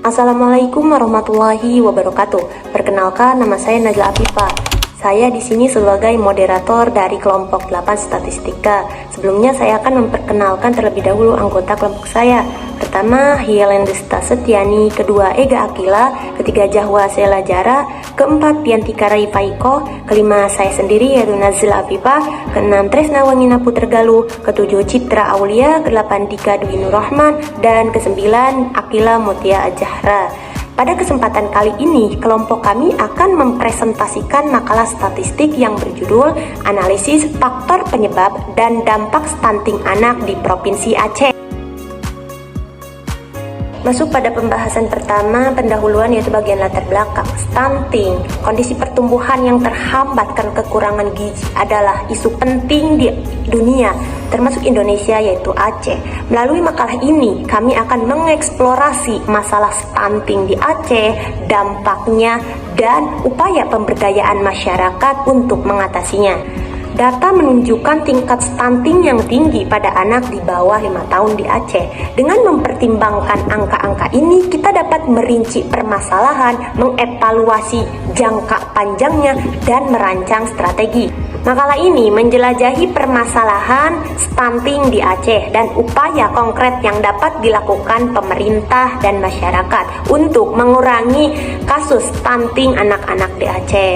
Assalamualaikum warahmatullahi wabarakatuh. Perkenalkan, nama saya Najla Afifah. Saya di sini sebagai moderator dari kelompok 8 Statistika. Sebelumnya saya akan memperkenalkan terlebih dahulu anggota kelompok saya. Pertama, Hielendesta Setiani, kedua Ega Akila, ketiga Jahwa Sela Jara, keempat Piantika Rai Faiko, kelima saya sendiri yaitu Nazla Afifah, keenam Tresna Wangina Putra Galuh, ketujuh Citra Aulia, kedelapan Dika Dwi Nur Rahman, dan kesembilan Akila Mutia Ajahra. Pada kesempatan kali ini, kelompok kami akan mempresentasikan makalah statistik yang berjudul Analisis Faktor Penyebab dan Dampak Stunting Anak di Provinsi Aceh. Masuk pada pembahasan pertama, pendahuluan yaitu bagian latar belakang. Stunting, kondisi pertumbuhan yang terhambat karena kekurangan gizi adalah isu penting di dunia, termasuk Indonesia yaitu Aceh. Melalui makalah ini, kami akan mengeksplorasi masalah stunting di Aceh, dampaknya, dan upaya pemberdayaan masyarakat untuk mengatasinya. Data menunjukkan tingkat stunting yang tinggi pada anak di bawah 5 tahun di Aceh. Dengan mempertimbangkan angka-angka ini, kita dapat merinci permasalahan, mengevaluasi jangka panjangnya, dan merancang strategi. Makalah ini menjelajahi permasalahan stunting di Aceh dan upaya konkret yang dapat dilakukan pemerintah dan masyarakat untuk mengurangi kasus stunting anak-anak di Aceh.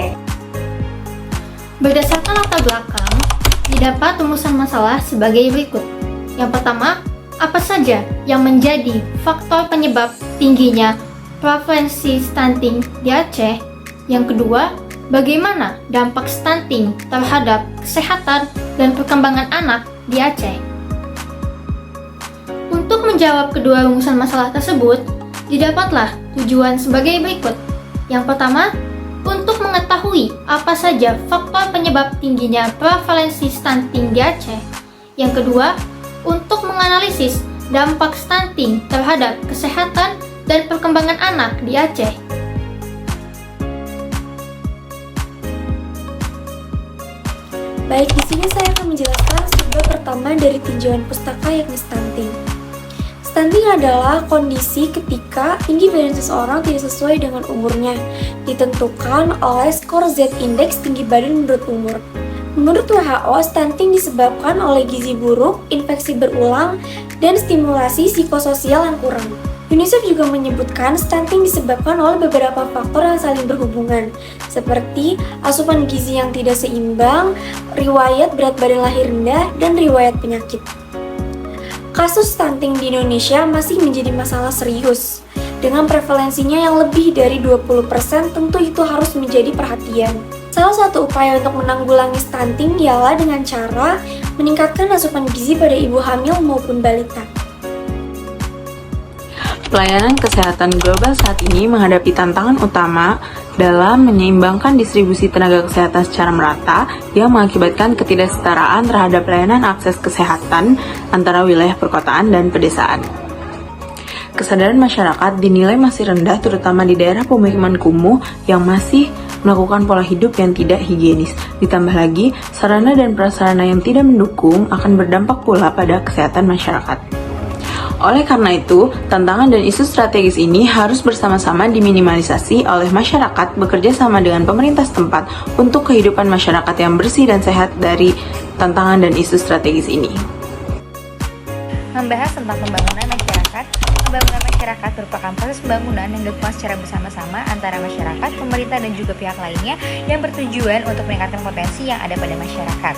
Berdasarkan latar belakang, didapat rumusan masalah sebagai berikut. Yang pertama, apa saja yang menjadi faktor penyebab tingginya prevalensi stunting di Aceh? Yang kedua, bagaimana dampak stunting terhadap kesehatan dan perkembangan anak di Aceh? Untuk menjawab kedua rumusan masalah tersebut, didapatlah tujuan sebagai berikut. Yang pertama, untuk mengetahui apa saja faktor penyebab tingginya prevalensi stunting di Aceh. Yang kedua, untuk menganalisis dampak stunting terhadap kesehatan dan perkembangan anak di Aceh. Baik, di sini saya akan menjelaskan sumber pertama dari tinjauan pustaka yakni stunting. Stunting adalah kondisi ketika tinggi badan seseorang tidak sesuai dengan umurnya, ditentukan oleh skor Z-index tinggi badan menurut umur. Menurut WHO, stunting disebabkan oleh gizi buruk, infeksi berulang, dan stimulasi psikososial yang kurang. UNICEF juga menyebutkan stunting disebabkan oleh beberapa faktor yang saling berhubungan, seperti asupan gizi yang tidak seimbang, riwayat berat badan lahir rendah, dan riwayat penyakit. Kasus stunting di Indonesia masih menjadi masalah serius. Dengan prevalensinya yang lebih dari 20%, tentu itu harus menjadi perhatian. Salah satu upaya untuk menanggulangi stunting ialah dengan cara meningkatkan asupan gizi pada ibu hamil maupun balita. Pelayanan kesehatan global saat ini menghadapi tantangan utama dalam menyeimbangkan distribusi tenaga kesehatan secara merata yang mengakibatkan ketidaksetaraan terhadap pelayanan akses kesehatan antara wilayah perkotaan dan pedesaan. Kesadaran masyarakat dinilai masih rendah terutama di daerah pemukiman kumuh yang masih melakukan pola hidup yang tidak higienis. Ditambah lagi, sarana dan prasarana yang tidak mendukung akan berdampak pula pada kesehatan masyarakat. Oleh karena itu, tantangan dan isu strategis ini harus bersama-sama diminimalisasi oleh masyarakat bekerja sama dengan pemerintah setempat untuk kehidupan masyarakat yang bersih dan sehat dari tantangan dan isu strategis ini. Membahas tentang pembangunan masyarakat. Pembangunan masyarakat merupakan proses pembangunan yang dilakukan secara bersama-sama antara masyarakat, pemerintah, dan juga pihak lainnya yang bertujuan untuk meningkatkan potensi yang ada pada masyarakat.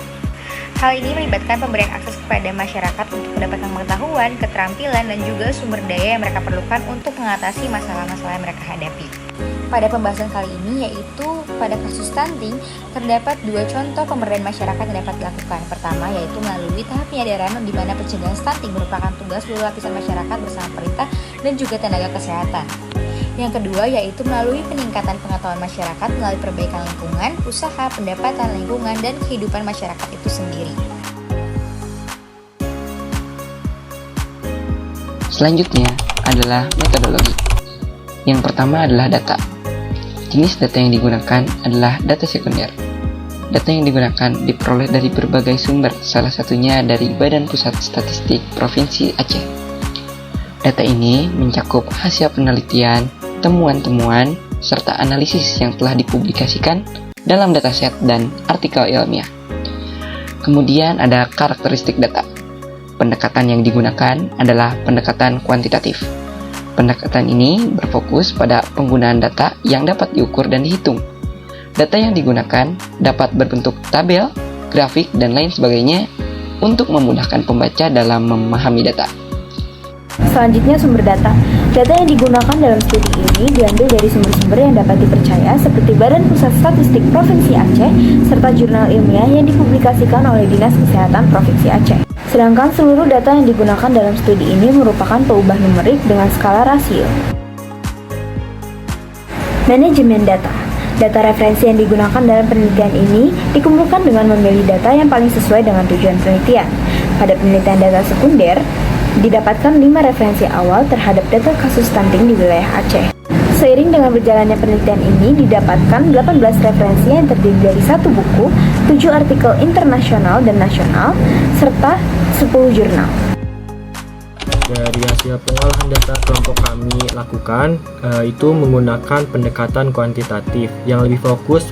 Hal ini melibatkan pemberian akses kepada masyarakat untuk mendapatkan pengetahuan, keterampilan, dan juga sumber daya yang mereka perlukan untuk mengatasi masalah-masalah yang mereka hadapi. Pada pembahasan kali ini, yaitu pada kasus stunting, terdapat dua contoh pemberdayaan masyarakat yang dapat dilakukan. Pertama, yaitu melalui tahap penyadaran di mana pencegahan stunting merupakan tugas seluruh lapisan masyarakat bersama pemerintah dan juga tenaga kesehatan. Yang kedua yaitu melalui peningkatan pengetahuan masyarakat melalui perbaikan lingkungan, usaha, pendapatan lingkungan, dan kehidupan masyarakat itu sendiri. Selanjutnya adalah metodologi. Yang pertama adalah data. Jenis data yang digunakan adalah data sekunder. Data yang digunakan diperoleh dari berbagai sumber, salah satunya dari Badan Pusat Statistik Provinsi Aceh. Data ini mencakup hasil penelitian, temuan-temuan, serta analisis yang telah dipublikasikan dalam dataset dan artikel ilmiah. Kemudian ada karakteristik data. Pendekatan yang digunakan adalah pendekatan kuantitatif. Pendekatan ini berfokus pada penggunaan data yang dapat diukur dan dihitung. Data yang digunakan dapat berbentuk tabel, grafik, dan lain sebagainya untuk memudahkan pembaca dalam memahami data. Selanjutnya, sumber data. Data yang digunakan dalam studi ini diambil dari sumber-sumber yang dapat dipercaya seperti Badan Pusat Statistik Provinsi Aceh serta jurnal ilmiah yang dipublikasikan oleh Dinas Kesehatan Provinsi Aceh. Sedangkan seluruh data yang digunakan dalam studi ini merupakan peubah numerik dengan skala rasio. Manajemen data. Data referensi yang digunakan dalam penelitian ini dikumpulkan dengan memilih data yang paling sesuai dengan tujuan penelitian. Pada penelitian data sekunder, didapatkan 5 referensi awal terhadap data kasus stunting di wilayah Aceh. Seiring dengan berjalannya penelitian ini, didapatkan 18 referensi yang terdiri dari 1 buku, 7 artikel internasional dan nasional, serta 10 jurnal. Dari hasil pengolahan data kelompok kami lakukan, itu menggunakan pendekatan kuantitatif yang lebih fokus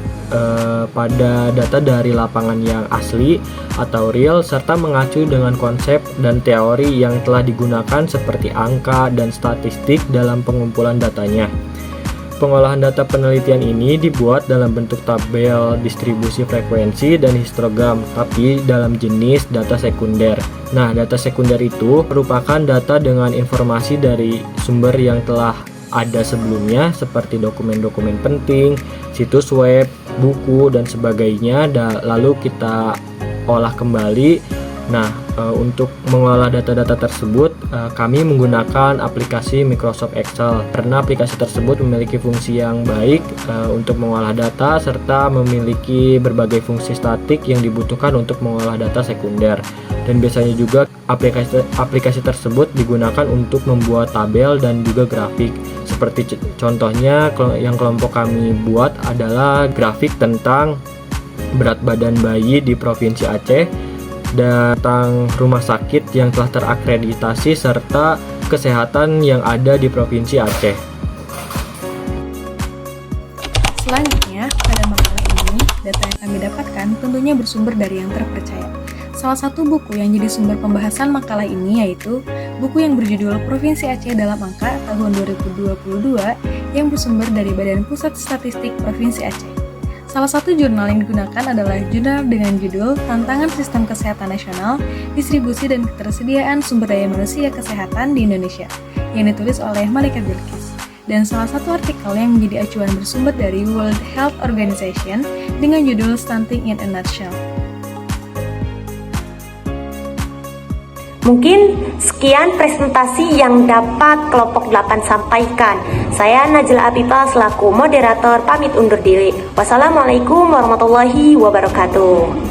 pada data dari lapangan yang asli atau real, serta mengacu dengan konsep dan teori yang telah digunakan seperti angka dan statistik dalam pengumpulan datanya. Pengolahan data penelitian ini dibuat dalam bentuk tabel distribusi frekuensi dan histogram, tapi dalam jenis data sekunder. Nah, data sekunder itu merupakan data dengan informasi dari sumber yang telah ada sebelumnya seperti dokumen-dokumen penting, situs web, buku, dan sebagainya, lalu kita olah kembali. Nah, untuk mengolah data-data tersebut, kami menggunakan aplikasi Microsoft Excel karena aplikasi tersebut memiliki fungsi yang baik untuk mengolah data serta memiliki berbagai fungsi statik yang dibutuhkan untuk mengolah data sekunder. Dan biasanya juga aplikasi tersebut digunakan untuk membuat tabel dan juga grafik. Seperti contohnya yang kelompok kami buat adalah grafik tentang berat badan bayi di Provinsi Aceh, tentang rumah sakit yang telah terakreditasi serta kesehatan yang ada di Provinsi Aceh. Selanjutnya, pada makalah ini, data yang kami dapatkan tentunya bersumber dari yang terpercaya. Salah satu buku yang jadi sumber pembahasan makalah ini yaitu buku yang berjudul Provinsi Aceh dalam Angka tahun 2022 yang bersumber dari Badan Pusat Statistik Provinsi Aceh. Salah satu jurnal yang digunakan adalah jurnal dengan judul Tantangan Sistem Kesehatan Nasional, Distribusi dan Ketersediaan Sumber Daya Manusia Kesehatan di Indonesia, yang ditulis oleh Malika Bilkis. Dan salah satu artikel yang menjadi acuan bersumber dari World Health Organization dengan judul Stunting in a Nutshell. Mungkin sekian presentasi yang dapat kelompok 8 sampaikan. Saya Najla Abipah selaku moderator pamit undur diri. Wassalamualaikum warahmatullahi wabarakatuh.